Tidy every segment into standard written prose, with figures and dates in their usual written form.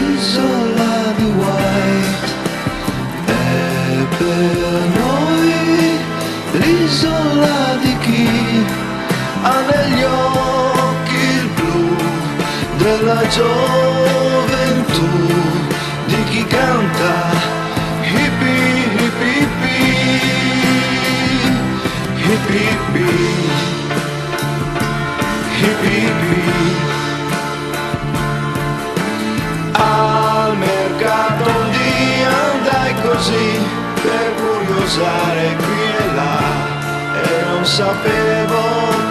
l'isola di White è per noi l'isola di chi ha negli occhi il blu della gioventù, di chi canta hippie hippie hippie hippie hippie hippie. Al mercato un dia andai così per curiosare qui e là e non sapevo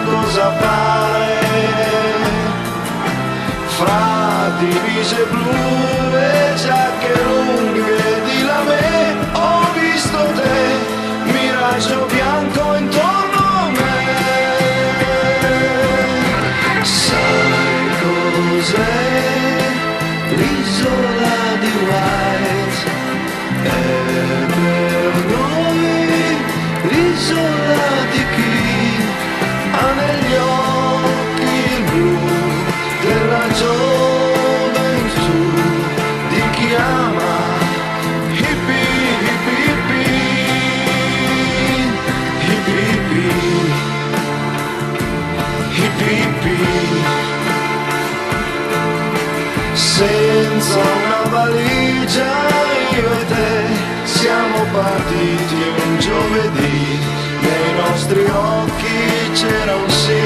cosa fare. Fra divise blu e giacche lunghe di lame ho visto te, miraggio bianco intorno a me. Sai cos'è l'isola di White? È per noi l'isola di chi ha negli occhi il blu della gioventù, di chi ama hippie hippie hippie hippie hippie hippie. Senza una valigia io e te siamo partiti un giovedì, nei nostri occhi c'era un sì.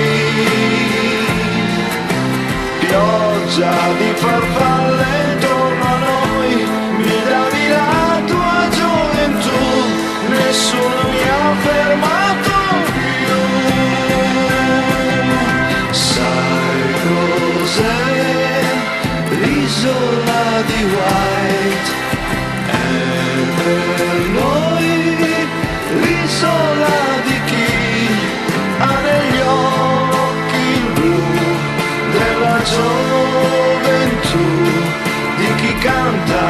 Pioggia di farfalle intorno a noi, mi davi la tua gioventù, nessuno mi ha fermato più. Sai cos'è l'isola di White? È per noi l'isola di chi ha negli occhi il blu della gioventù, di chi canta